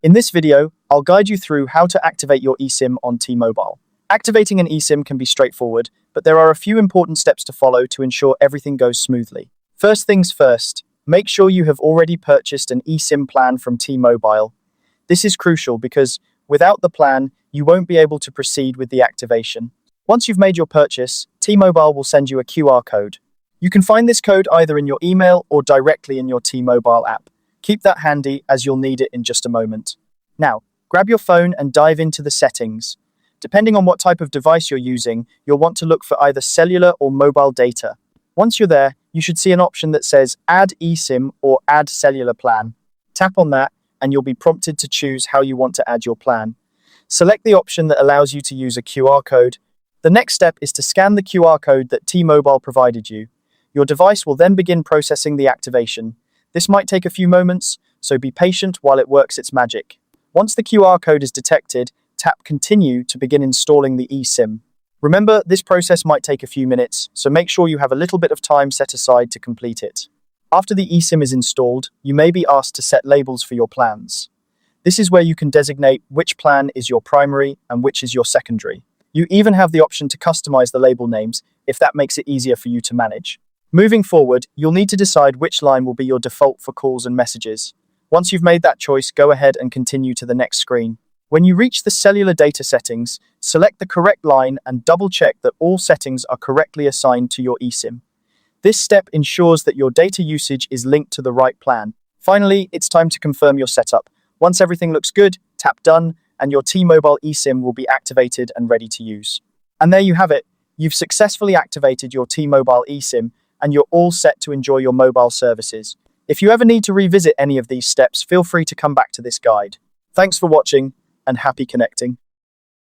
In this video, I'll guide you through how to activate your eSIM on T-Mobile. Activating an eSIM can be straightforward, but there are a few important steps to follow to ensure everything goes smoothly. First things first, make sure you have already purchased an eSIM plan from T-Mobile. This is crucial because without the plan, you won't be able to proceed with the activation. Once you've made your purchase, T-Mobile will send you a QR code. You can find this code either in your email or directly in your T-Mobile app. Keep that handy as you'll need it in just a moment. Now, grab your phone and dive into the settings. Depending on what type of device you're using, you'll want to look for either cellular or mobile data. Once you're there, you should see an option that says Add eSIM or Add Cellular Plan. Tap on that and you'll be prompted to choose how you want to add your plan. Select the option that allows you to use a QR code. The next step is to scan the QR code that T-Mobile provided you. Your device will then begin processing the activation. This might take a few moments, so be patient while it works its magic. Once the QR code is detected, tap Continue to begin installing the eSIM. Remember, this process might take a few minutes, so make sure you have a little bit of time set aside to complete it. After the eSIM is installed, you may be asked to set labels for your plans. This is where you can designate which plan is your primary and which is your secondary. You even have the option to customize the label names if that makes it easier for you to manage. Moving forward, you'll need to decide which line will be your default for calls and messages. Once you've made that choice, go ahead and continue to the next screen. When you reach the cellular data settings, select the correct line and double-check that all settings are correctly assigned to your eSIM. This step ensures that your data usage is linked to the right plan. Finally, it's time to confirm your setup. Once everything looks good, tap Done, and your T-Mobile eSIM will be activated and ready to use. And there you have it. You've successfully activated your T-Mobile eSIM, and you're all set to enjoy your mobile services. If you ever need to revisit any of these steps, feel free to come back to this guide. Thanks for watching, and happy connecting.